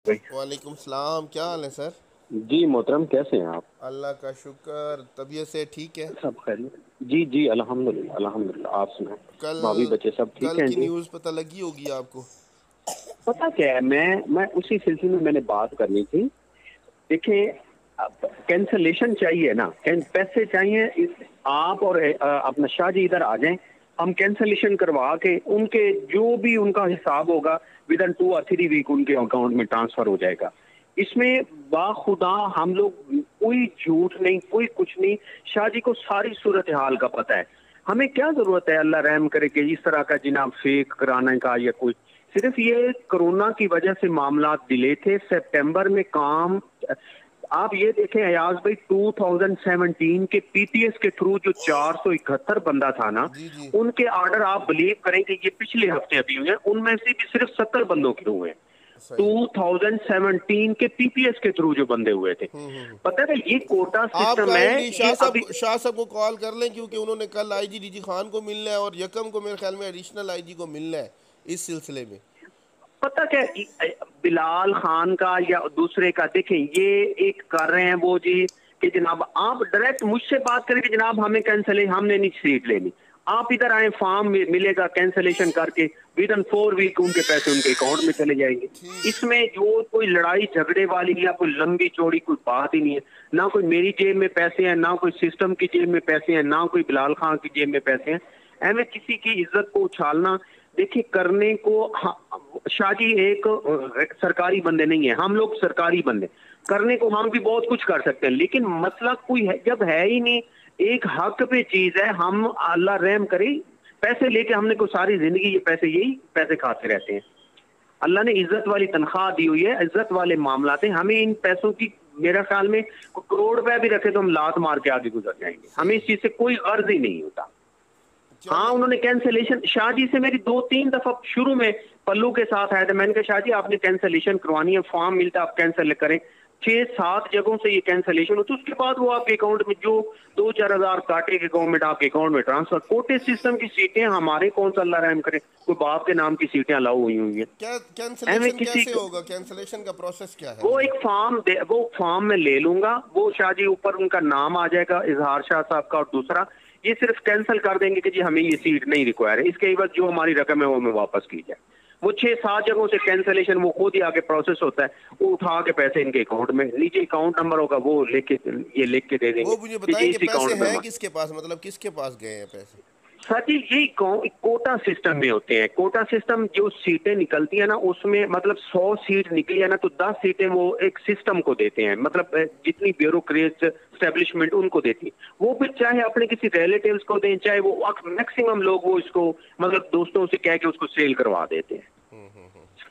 بھائی؟ وعلیکم السلام، کیا حال ہے سر؟ جی محترم، کیسے ہیں آپ؟ اللہ کا شکر، طبیعت سے ٹھیک ہے؟ سب خیریت؟ جی جی الحمدللہ الحمدللہ، آپ سنائیں؟ کل بھابھی بچے سب ٹھیک کل ہیں کی جی؟ نیوز پتہ لگی ہوگی آپ کو؟ پتہ کیا ہے، میں اسی سلسلے میں نے بات کرنی تھی. دیکھیں، کینسلیشن چاہیے نا، پیسے چاہیے. آپ اور اپنا شاہ جی ادھر آ جائیں، ہم کینسلیشن کروا کے ان کے جو بھی ان کا حساب ہوگا ود ان 2 or 3 ویک ان کے اکاؤنٹ میں ٹرانسفر ہو جائے گا. اس میں باخدا ہم لوگ کوئی جھوٹ نہیں، کوئی کچھ نہیں. شاہ جی کو ساری صورتحال کا پتہ ہے. ہمیں کیا ضرورت ہے اللہ رحم کرے کہ اس طرح کا جناب فیک کرانے کا یا کوئی. صرف یہ کرونا کی وجہ سے معاملات ڈیلے تھے. سپٹمبر میں کام آپ یہ دیکھیں ایاز بھائی، 2017 کے پی ٹی ایس کے تھرو جو 471 بندہ تھا نا، جی جی ان کے آرڈر آپ بلیو کریں کہ یہ پچھلے ہفتے ابھی ہوئے ہیں، ان میں سے بھی صرف 70 بندوں کے ہوئے ہیں. صحیح. 2017 کے پی پی ایس کے تھرو جو بندے ہوئے تھے. پتہ ہے یہ کوٹا آپ سسٹم ہے. کائنڈلی یہ ابھی شاہ صاحب کو کال کر لیں، کیونکہ انہوں نے کل آئی جی ڈی جی خان کو ملنا ہے اور یکم کو میرے خیال میں ایڈیشنل آئی جی کو ملنا ہے اس سلسلے میں. پتہ کیا بلال خان کا یا دوسرے کا، دیکھیں یہ ایک کر رہے ہیں وہ جی کہ جناب آپ ڈائریکٹ مجھ سے بات کریں کہ جناب ہمیں ہم نے نہیں سیٹ لینی. آپ ادھر آئیں، فارم ملے گا کینسلیشن کر کے ود ان 4 ویک ان کے پیسے ان کے اکاؤنٹ میں چلے جائیں گے. اس میں جو کوئی لڑائی جھگڑے والی یا کوئی لمبی چوڑی کوئی بات ہی نہیں ہے. نہ کوئی میری جیب میں پیسے ہیں، نہ کوئی سسٹم کی جیب میں پیسے ہیں، نہ کوئی بلال خان کی جیب میں پیسے ہیں. ایویں کسی کی عزت کو اچھالنا، دیکھیں کرنے کو. شاہ جی ایک سرکاری بندے نہیں ہیں، ہم لوگ سرکاری بندے. کرنے کو ہم بھی بہت کچھ کر سکتے ہیں، لیکن مسئلہ کوئی ہے جب ہے ہی نہیں. ایک حق پہ چیز ہے، ہم اللہ رحم کرے پیسے لے کے ہم نے کوئی ساری زندگی یہ پیسے یہی پیسے کھاتے رہتے ہیں. اللہ نے عزت والی تنخواہ دی ہوئی ہے، عزت والے معاملات ہیں. ہمیں ان پیسوں کی میرا خیال میں کروڑ روپے بھی رکھے تو ہم لات مار کے آگے گزر جائیں گے. ہمیں صحیح. اس چیز سے کوئی غرض ہی نہیں ہوتا. ہاں چلے. انہوں نے کینسلیشن شاہ جی سے میری 2-3 دفعہ شروع میں پلو کے ساتھ آیا تھا. میں نے کہا شاہ جی آپ نے کینسلیشن کروانی ہے، فارم ملتا ہے آپ کینسل کریں. 6-7 جگہوں سے یہ کینسلیشن ہوتی ہے. اس کے بعد وہ آپ کے اکاؤنٹ میں جو 2-4 ہزار کاٹے کے گورنمنٹ آپ کے اکاؤنٹ میں ٹرانسفر. کوٹے سسٹم کی سیٹیں ہمارے کون سا اللہ رحم کرے کوئی باپ کے نام کی سیٹیں الاؤ ہوئی ہوئی ہیں. ایویں کینسلیشن کسی کیسے ہوگا؟ کینسلیشن کا پروسیس کیا ہے وہ مجھے؟ ایک فارم میں لے لوں گا. وہ شاہ جی اوپر ان کا نام آ جائے گا، اظہار شاہ صاحب کا، اور دوسرا یہ صرف کینسل کر دیں گے کہ جی ہمیں یہ سیٹ نہیں ریکوائر ہے. اس کے بعد جو ہماری رقم ہے وہ ہمیں واپس کی جائے. وہ 6-7 جگہوں سے کینسلیشن وہ خود ہی آگے پروسیس ہوتا ہے. وہ اٹھا کے پیسے ان کے اکاؤنٹ میں، نیچے اکاؤنٹ نمبر ہوگا وہ یہ لکھ کے دے دیں گے وہ مجھے کہ بتائیں جی کہ اس پیسے اکاؤنٹ میں. ہیں کس کے پاس، مطلب کس کے پاس گئے ہیں پیسے؟ سر جی یہ کوٹا سسٹم میں ہوتے ہیں. کوٹا سسٹم جو سیٹیں نکلتی ہیں نا، اس میں مطلب 100 سیٹ نکلی ہے نا تو 10 سیٹیں وہ ایک سسٹم کو دیتے ہیں. مطلب جتنی بیوروکریٹ اسٹیبلشمنٹ ان کو دیتی ہے، وہ پھر چاہے اپنے کسی ریلیٹیوز کو دیں، چاہے وہ میکسیمم لوگ وہ اس کو مطلب دوستوں سے کہہ کے اس کو سیل کروا دیتے ہیں.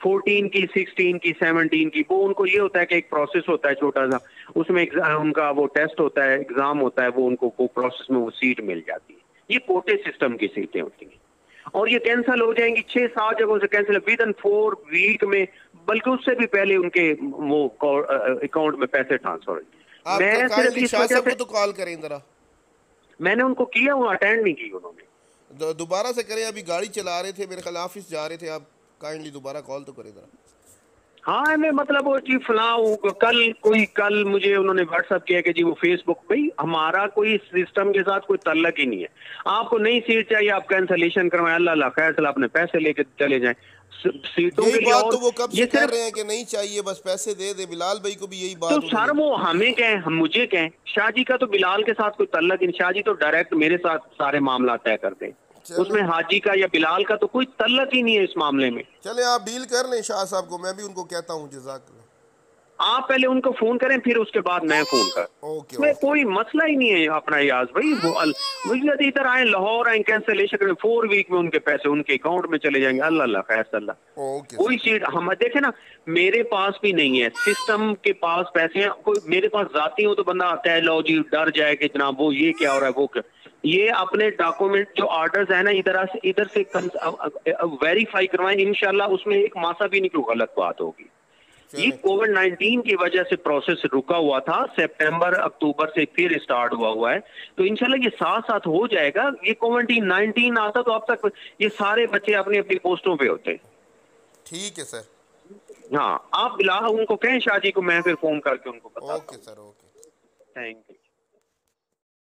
14 کی 16 کی 17 کی وہ ان کو یہ ہوتا ہے کہ ایک پروسیس ہوتا ہے چھوٹا سا، اس میں ان کا وہ ٹیسٹ ہوتا ہے، ایگزام ہوتا ہے، وہ ان کو وہ پروسیس میں وہ سیٹ مل جاتی ہے. یہ کوٹے سسٹم کی سیٹیں ہوتی ہیں اور یہ کینسل ہو جائیں گی 6-7 جگہوں سے کینسل ود ان 4 ویک میں، بلکہ اس سے بھی پہلے ان کے وہ اکاؤنٹ میں پیسے ٹرانسفر ہوئے. آپ میں صرف کائنڈلی اس شاہ وجہ صاحب سے کو تو کال کریں ذرا. میں نے ان کو کیا، وہ اٹینڈ نہیں کی انہوں نے. دوبارہ سے کریں، ابھی گاڑی چلا رہے تھے میرے خیال آفس جا رہے تھے آپ. کائنڈلی دوبارہ کال تو کریں ذرا. ہاں میں مطلب وہ جی فلاں کل مجھے انہوں نے واٹس ایپ کیا کہ جی وہ فیس بک پہ ہمارا کوئی سسٹم کے ساتھ کوئی تعلق ہی نہیں ہے. آپ کو نئی سیٹ چاہیے آپ کینسلیشن کروائیں، اللہ خیر چلا اپنے پیسے لے کے چلے جائیں. سیٹوں یہی کے لیے بات اور تو وہ کب یہ سے کر صرف رہے ہیں کہ نہیں چاہیے، بس پیسے دے دے. بلال بھائی کو بھی یہی تو بات انہوں سر نے. وہ ہمیں کہیں، ہم مجھے کہیں. شاہ جی کا تو بلال کے ساتھ کوئی تعلق نہیں. شاہ جی تو ڈائریکٹ میرے ساتھ سارے معاملات طے کرتے ہیں. اس چلے میں حاجی کا یا بلال کا تو کوئی تعلق ہی نہیں ہے اس معاملے میں. چلے آپ ڈیل کر لیں شاہ صاحب کو، میں بھی ان کو کہتا ہوں جزاک اللہ. آپ پہلے ان کو فون کریں پھر اس کے بعد میں فون کر. اوکے اس میں اوکے. کوئی مسئلہ ہی نہیں ہے اپنا یاز بھائی. وہ مجھے ادھر آئیں لاہور آئیں کینسلیشن کریں 4 ویک میں ان کے پیسے ان کے اکاؤنٹ میں چلے جائیں گے. اللہ خیر صلی اللہ. اوکے کوئی سر. چیز ہم دیکھیں نا، میرے پاس بھی نہیں ہے، سسٹم کے پاس پیسے ہیں. کوئی میرے پاس ذاتی ہو تو بندہ آتا ہے لو جی ڈر جائے کہ جناب وہ یہ کیا ہو رہا ہے وہ کیا. یہ اپنے ڈاکومنٹ جو آرڈرز ہیں نا ادھر سے ویریفائی کروائیں. انشاءاللہ اس میں ایک ماسا بھی نہیں کوئی غلط بات ہوگی. یہ چلیں. کووڈ-19 کی وجہ سے پروسیس رکا ہوا تھا، سپٹمبر اکتوبر سے پھر اسٹارٹ ہوا ہے. تو انشاءاللہ یہ ساتھ ہو جائے گا. یہ کووڈ-19 آتا تو اب تک یہ سارے بچے اپنی اپنی پوسٹوں پہ ہوتے. ٹھیک ہے سر. ہاں آپ بلا ان کو کہیں شاہ جی کو، میں پھر فون کر کے ان کو بتاتا اوکے ہوں. سر، اوکے. Thank you.